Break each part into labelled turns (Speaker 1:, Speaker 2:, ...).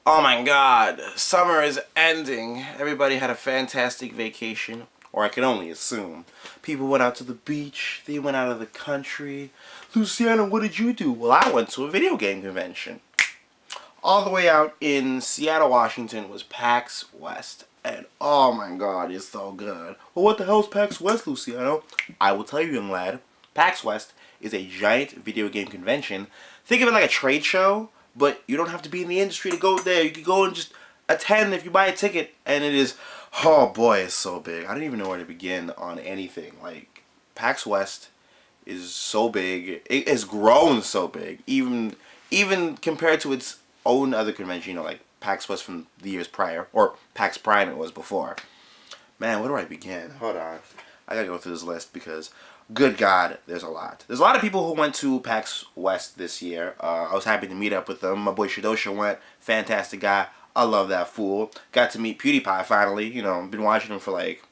Speaker 1: Oh my god, summer is ending. Everybody had a fantastic vacation, or I can only assume. People went out to the beach, they went out of the country. Luciano, what did you do? Well, I went to a video game convention. All the way out in Seattle, Washington was PAX West. And oh my god, it's so good. Well, what the hell is PAX West, Luciano? I will tell you, young lad. PAX West is a giant video game convention. Think of it like a trade show, but you don't have to be in the industry to go there. You can go and just attend if you buy a ticket. And it is, oh boy, it's so big. I don't even know where to begin on anything. Like, PAX West is so big. It has grown so big. Even compared to its own other convention, like PAX West from the years prior, or PAX Prime it was before. Man, where do I begin? Hold on. I gotta go through this list because, good God, there's a lot. There's a lot of people who went to PAX West this year. I was happy to meet up with them. My boy Shidosha went. Fantastic guy. I love that fool. Got to meet PewDiePie finally. Been watching him for like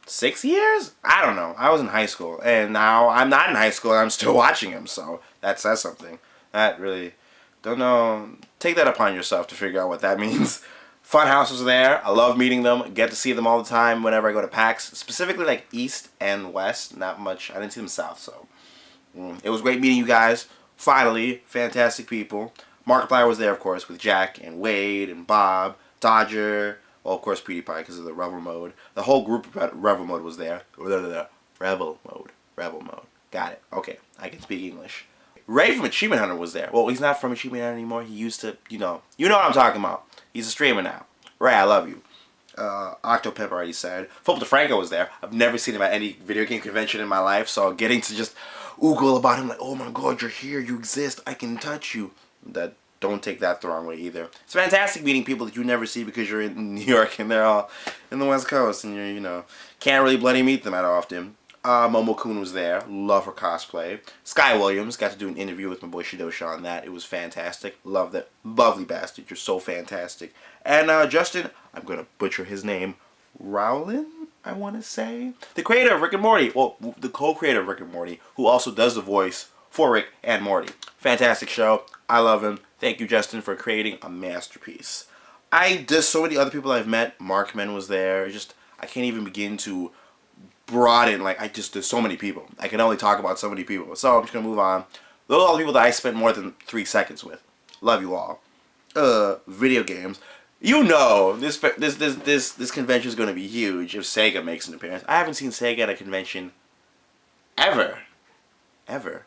Speaker 1: 6 years? I don't know. I was in high school, and now I'm not in high school, and I'm still watching him, so that says something. That really, don't know, take that upon yourself to figure out what that means. Funhouse was there. I love meeting them. Get to see them all the time whenever I go to PAX, specifically like East and West. Not much. I didn't see them South, so it was great meeting you guys. Finally, fantastic people. Markiplier was there, of course, with Jack and Wade and Bob, Dodger. Well, of course, PewDiePie because of the Rebel Mode. The whole group of Rebel Mode was there. Rebel Mode. Rebel Mode. Got it. Okay, I can speak English. Ray from Achievement Hunter was there. Well, he's not from Achievement Hunter anymore. He used to, you know what I'm talking about. He's a streamer now. Ray, I love you. Octopimp already said. Football DeFranco was there. I've never seen him at any video game convention in my life, so getting to just oogle about him like, oh my god, you're here, you exist, I can touch you. Don't take that the wrong way either. It's fantastic meeting people that you never see because you're in New York and they're all in the West Coast and you're, can't really bloody meet them that often. Momo-kun was there. Love her cosplay. Sky Williams. Got to do an interview with my boy Shidosha on that. It was fantastic. Love that. Lovely bastard. You're so fantastic. And Justin, I'm going to butcher his name, Rowland, I want to say. The creator of Rick and Morty. Well, the co-creator of Rick and Morty, who also does the voice for Rick and Morty. Fantastic show. I love him. Thank you, Justin, for creating a masterpiece. There's so many other people I've met. Markman was there. I can't even begin to broaden, there's so many people. I can only talk about so many people. So I'm just going to move on. Those are all the people that I spent more than 3 seconds with. Love you all. Video games. This convention is going to be huge if Sega makes an appearance. I haven't seen Sega at a convention ever. Ever.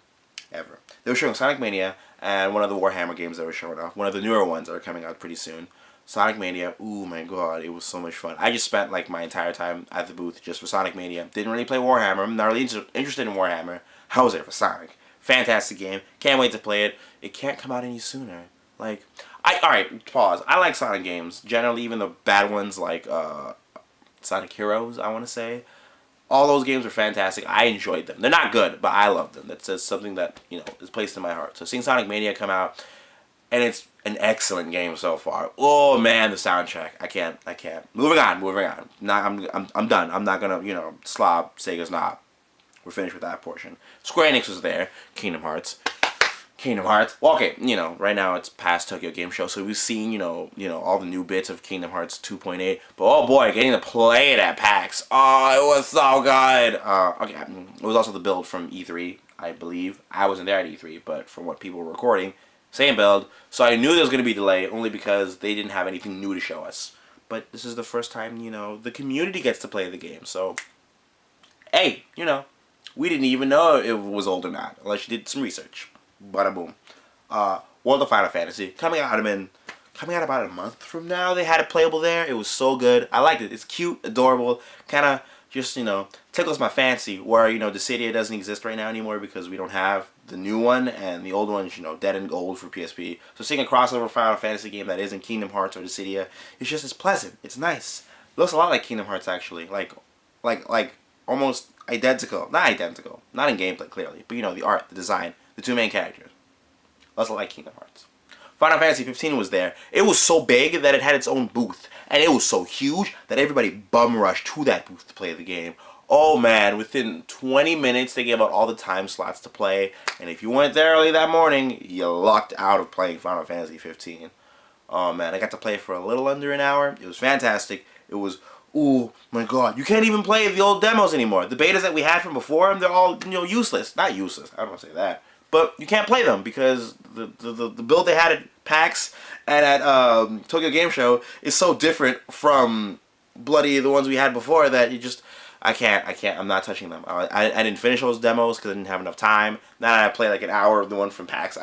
Speaker 1: They were showing Sonic Mania and one of the Warhammer games that were showing off. One of the newer ones that are coming out pretty soon. Sonic Mania, ooh my god, it was so much fun. I just spent my entire time at the booth just for Sonic Mania. Didn't really play Warhammer. I'm not really interested in Warhammer. I was there for Sonic. Fantastic game. Can't wait to play it. It can't come out any sooner. Alright, pause. I like Sonic games. Generally, even the bad ones like Sonic Heroes, I want to say. All those games are fantastic. I enjoyed them. They're not good, but I love them. That's something that, is placed in my heart. So seeing Sonic Mania come out, and it's an excellent game so far. Oh man, the soundtrack. I can't. Moving on. I'm done. I'm not gonna, slob Sega's knob. We're finished with that portion. Square Enix was there. Kingdom Hearts. Well, okay, right now it's past Tokyo Game Show, so we've seen, all the new bits of Kingdom Hearts 2.8. But oh boy, getting to play it at PAX. Oh, it was so good. Okay, it was also the build from E3, I believe. I wasn't there at E3, but from what people were recording, same build. So I knew there was going to be a delay only because they didn't have anything new to show us. But this is the first time, the community gets to play the game. So, hey, we didn't even know if it was old or not, unless you did some research. Bada boom. World of Final Fantasy coming out about a month from now. They had it playable there. It was so good. I liked it. It's cute, adorable, kind of just tickles my fancy. Where Dissidia doesn't exist right now anymore because we don't have the new one and the old one is dead and old for PSP. So seeing a crossover Final Fantasy game that isn't Kingdom Hearts or Dissidia, it's pleasant. It's nice. It looks a lot like Kingdom Hearts actually, like almost identical. Not identical. Not in gameplay clearly, but the art, the design. The 2 main characters. Also like Kingdom Hearts. Final Fantasy 15 was there. It was so big that it had its own booth. And it was so huge that everybody bum rushed to that booth to play the game. Oh man, within 20 minutes they gave out all the time slots to play. And if you went there early that morning, you lucked out of playing Final Fantasy 15. Oh man, I got to play it for a little under an hour. It was fantastic. It was, oh my god, you can't even play the old demos anymore. The betas that we had from before, they're all, useless. Not useless, I don't want to say that. But you can't play them because the build they had at PAX and at Tokyo Game Show is so different from bloody the ones we had before that you just, I can't, I'm not touching them. I didn't finish those demos because I didn't have enough time. Now that I played like an hour of the one from PAX,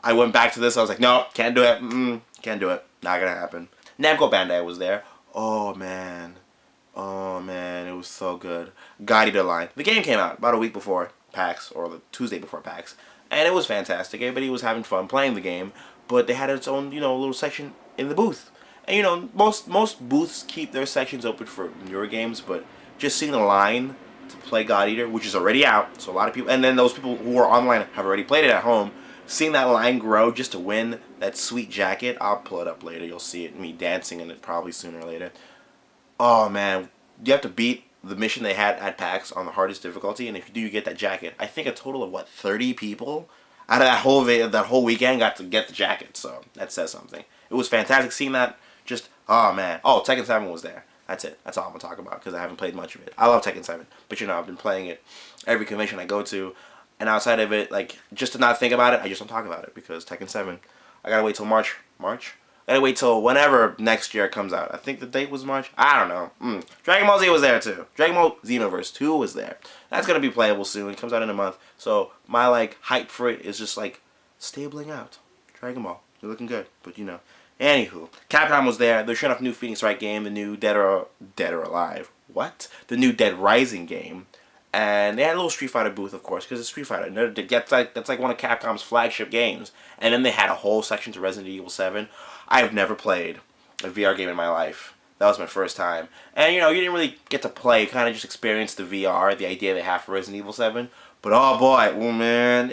Speaker 1: I went back to this. I was like, no, can't do it. Can't do it. Not gonna happen. Namco Bandai was there. Oh man, it was so good. God Eater Line. The game came out about a week before PAX, or the Tuesday before PAX, and it was fantastic. Everybody was having fun playing the game, but they had its own, little section in the booth. And most booths keep their sections open for newer games, but just seeing a line to play God Eater, which is already out, so a lot of people, and then those people who are online have already played it at home. Seeing that line grow just to win that sweet jacket, I'll pull it up later. You'll see it, me dancing in it probably sooner or later. Oh man, you have to beat the mission they had at PAX on the hardest difficulty, and if you do, you get that jacket. I think a total of 30 people out of that whole weekend got to get the jacket. So that says something. It was fantastic seeing that. Just oh man. Oh, Tekken 7 was there. That's it. That's all I'm gonna talk about because I haven't played much of it. I love Tekken 7, but I've been playing it every convention I go to. And outside of it, like, just to not think about it, I just don't talk about it because Tekken 7, I gotta wait till March? I gotta wait till whenever next year comes out. I think the date was March. I don't know. Dragon Ball Z was there too. Dragon Ball Xenoverse 2 was there. That's gonna be playable soon. It comes out in a month. So my hype for it is just stabling out. Dragon Ball, you're looking good, but Anywho, Capcom was there. They're showing off the new Phoenix Wright game, the new Dead or Alive. What? The new Dead Rising game. And they had a little Street Fighter booth, of course, because it's Street Fighter. That's like one of Capcom's flagship games. And then they had a whole section to Resident Evil 7. I've never played a VR game in my life. That was my first time. And, you didn't really get to play. Kind of just experience the VR, the idea they have for Resident Evil 7. But, oh boy, man,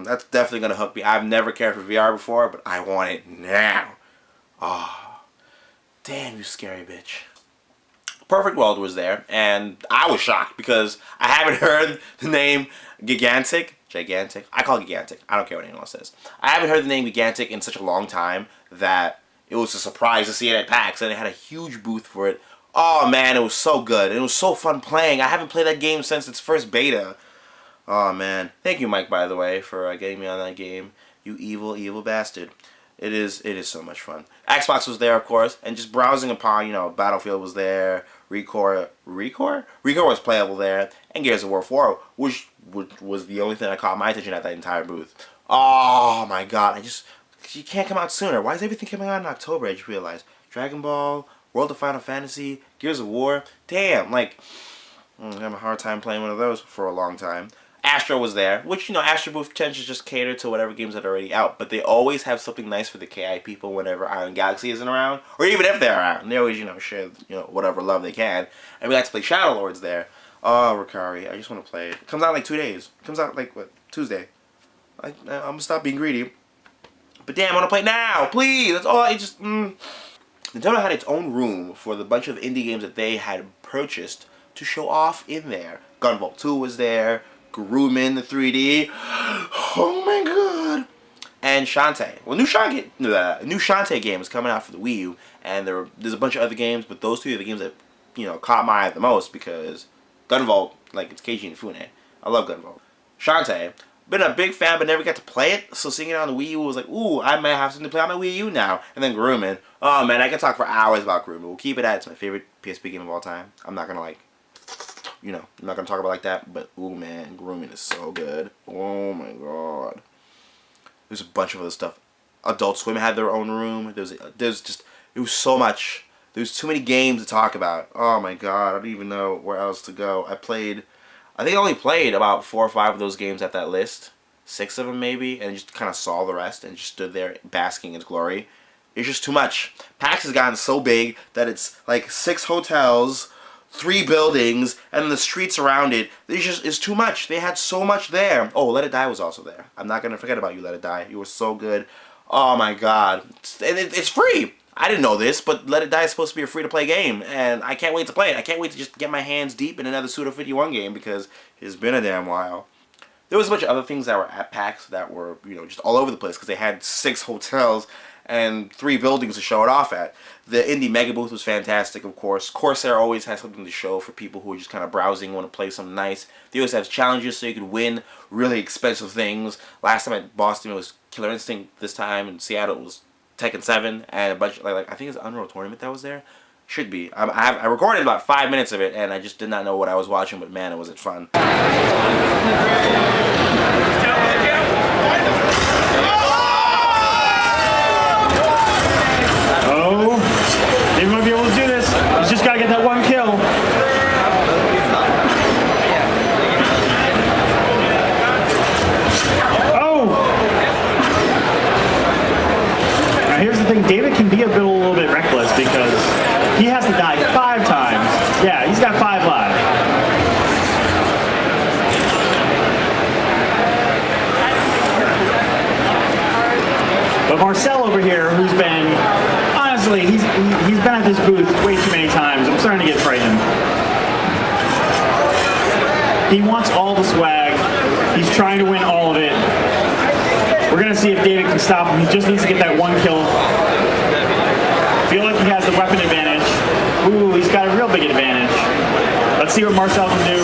Speaker 1: that's definitely going to hook me. I've never cared for VR before, but I want it now. Oh, damn, you scary bitch. Perfect World was there, and I was shocked because I haven't heard the name Gigantic. I call it Gigantic. I don't care what anyone else says. I haven't heard the name Gigantic in such a long time that it was a surprise to see it at PAX, and they had a huge booth for it. Oh man, it was so good. It was so fun playing. I haven't played that game since its first beta. Oh man. Thank you, Mike, by the way, for getting me on that game. You evil, evil bastard. It is so much fun. Xbox was there, of course, and just browsing upon, Battlefield was there, Recore was playable there, and Gears of War 4, which was the only thing that caught my attention at that entire booth. Oh my god, you can't come out sooner. Why is everything coming out in October? I just realized. Dragon Ball, World of Final Fantasy, Gears of War, damn, I'm having a hard time playing one of those for a long time. Astro was there, which, Astro booth tends to just cater to whatever games that are already out, but they always have something nice for the KI people whenever Iron Galaxy isn't around, or even if they're around. They always, share, whatever love they can. And we like to play Shadow Lords there. Oh, Ricari, I just want to play it. It comes out in 2 days. It comes out, Tuesday. I'm going to stop being greedy. But damn, I want to play it now, please! That's all Nintendo had its own room for the bunch of indie games that they had purchased to show off in there. Gunvolt 2 was there. Gurumin, the 3D. Oh my god. And Shantae. Well, new Shantae game is coming out for the Wii U, and there's a bunch of other games, but those two are the games that caught my eye the most because Gunvolt, it's Keiji Inafune. I love Gunvolt. Shantae, been a big fan, but never got to play it. So seeing it on the Wii U was like, ooh, I might have something to play on my Wii U now. And then Gurumin. Oh man, I can talk for hours about Gurumin. We'll keep it at it's my favorite PSP game of all time. I'm not gonna I'm not going to talk about it like that, but, ooh, man, Grooming is so good. Oh, my God. There's a bunch of other stuff. Adult Swim had their own room. It was so much. There's too many games to talk about. Oh, my God. I don't even know where else to go. I think I only played about 4 or 5 of those games at that list. 6 of them, maybe, and just kind of saw the rest and just stood there basking in its glory. It's just too much. PAX has gotten so big that it's 6 hotels, 3 buildings, and the streets around it. It's too much. They had so much there. Oh, Let It Die was also there. I'm not going to forget about you, Let It Die. You were so good. Oh my god. And it's free. I didn't know this, but Let It Die is supposed to be a free-to-play game, and I can't wait to play it. I can't wait to just get my hands deep in another Suda 51 game because it's been a damn while. There was a bunch of other things that were at PAX that were, just all over the place because they had 6 hotels and 3 buildings to show it off at. The Indie Mega Booth was fantastic, of course. Corsair always has something to show for people who are just kind of browsing, want to play something nice. They always have challenges so you can win really expensive things. Last time at Boston it was Killer Instinct. This time in Seattle it was Tekken 7 and a bunch like I think it's Unreal Tournament that was there. Should be. I recorded about 5 minutes of it and I just did not know what I was watching, but man, it was fun.
Speaker 2: They might be able to do this. He's just got to get that 1 kill. Oh! Now here's the thing. David can be a little bit reckless because he has to die 5 times. Yeah, he's got 5 lives. But Marcel over here, who's been... Honestly, he's been at this booth way too many times. I'm starting to get frightened. He wants all the swag. He's trying to win all of it. We're going to see if David can stop him. He just needs to get that 1 kill. Feel like he has the weapon advantage. Ooh, he's got a real big advantage. Let's see what Marcel can do.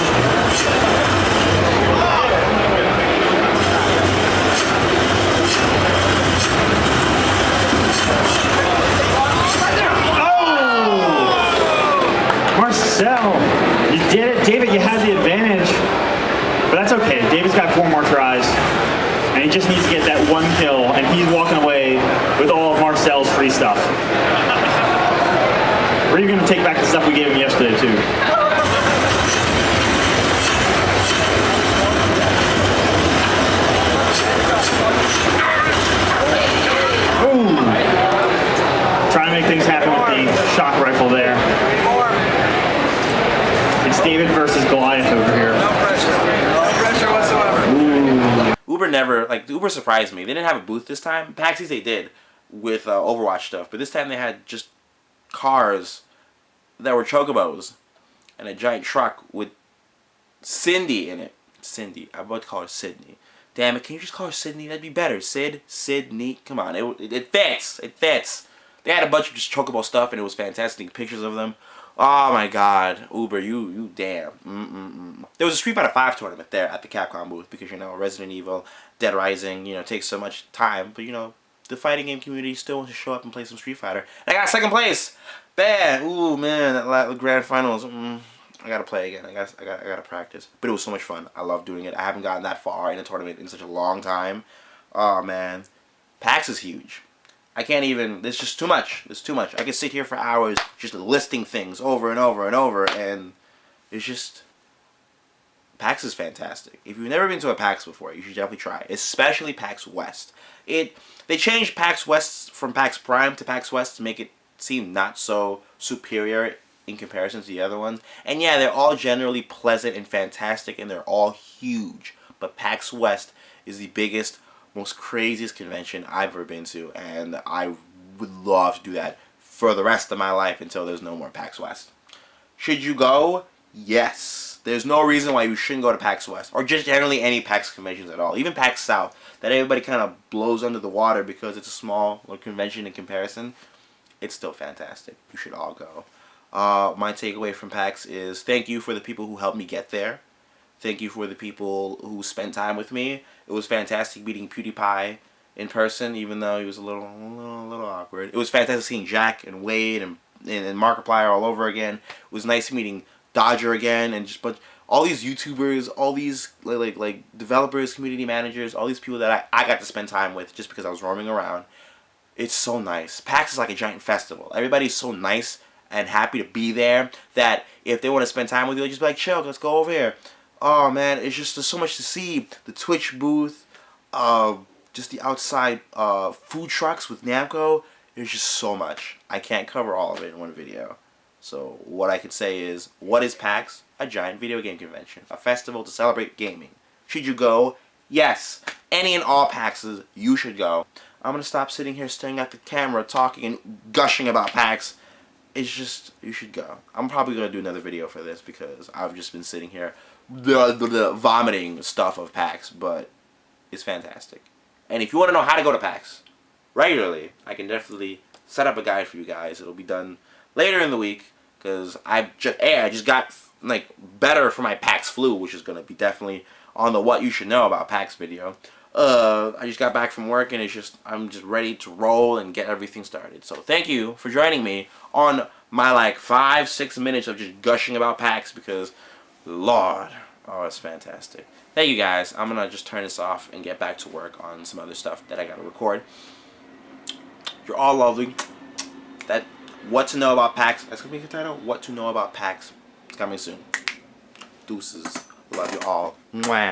Speaker 2: You did it. David, you had the advantage. But that's okay. David's got 4 more tries. And he just needs to get that 1 kill. And he's walking away with all of Marcel's free stuff. We're even going to take back the stuff we gave him yesterday, too. Ooh. Trying to make things happen with the shock rifle there. It's David versus Goliath over here.
Speaker 3: No pressure. No pressure whatsoever.
Speaker 1: Ooh. Uber never, like, Uber surprised me. They didn't have a booth this time. PAX East they did with Overwatch stuff. But this time they had just cars that were chocobos and a giant truck with Cindy in it. Cindy. I'm about to call her Sydney. Damn it, can you just call her Sydney? That'd be better. Sydney. Come on. It fits. It fits. They had a bunch of just chocobo stuff and it was fantastic. Pictures of them. Oh my god, Uber, you damn. There was a Street Fighter 5 tournament there at the Capcom booth because, you know, Resident Evil, Dead Rising, you know, takes so much time. But, you know, the fighting game community still wants to show up and play some Street Fighter. And I got 2nd place! Bad! Ooh, man, that grand finals. I gotta play again. I gotta practice. But it was so much fun. I love doing it. I haven't gotten that far in a tournament in such a long time. Oh, man. PAX is huge. I can't even, there's just too much. There's too much. I could sit here for hours just listing things over and over and over, and it's just, PAX is fantastic. If you've never been to a PAX before, you should definitely try, especially PAX West. They changed PAX West from PAX Prime to PAX West to make it seem not so superior in comparison to the other ones. And yeah, they're all generally pleasant and fantastic, and they're all huge. But PAX West is the biggest, most craziest convention I've ever been to, and I would love to do that for the rest of my life until there's no more PAX West. Should you go? Yes. There's no reason why you shouldn't go to PAX West, or just generally any PAX conventions at all. Even PAX South, that everybody kind of blows under the water because it's a small convention in comparison. It's still fantastic. You should all go. My takeaway from PAX is thank you for the people who helped me get there. Thank you for the people who spent time with me. It was fantastic meeting PewDiePie in person, even though he was a little awkward. It was fantastic seeing Jack and Wade and Markiplier all over again. It was nice meeting Dodger again, and just all these YouTubers, all these like developers, community managers, all these people that I got to spend time with just because I was roaming around. It's so nice. PAX is like a giant festival. Everybody's so nice and happy to be there that if they want to spend time with you, they'll just be like, chill, let's go over here. Oh man, it's just, there's so much to see. The Twitch booth, just the outside food trucks with Namco. There's just so much. I can't cover all of it in one video. So what I could say is, what is PAX? A giant video game convention. A festival to celebrate gaming. Should you go? Yes. Any and all PAXs, you should go. I'm going to stop sitting here staring at the camera, talking and gushing about PAX. It's just, you should go. I'm probably going to do another video for this because I've just been sitting here vomiting stuff of PAX, but it's fantastic. And if you want to know how to go to PAX, regularly, I can definitely set up a guide for you guys. It'll be done later in the week because I just got like better for my PAX flu, which is gonna be definitely on the what you should know about PAX video. I just got back from work and I'm just ready to roll and get everything started. So thank you for joining me on my like 5-6 minutes of just gushing about PAX because Lord, oh, it's fantastic. Thank you guys. I'm gonna just turn this off and get back to work on some other stuff that I gotta record. You're all lovely. That what to know about PAX. That's gonna be the title. What to know about PAX. It's coming soon. Deuces. Love you all. Mwah.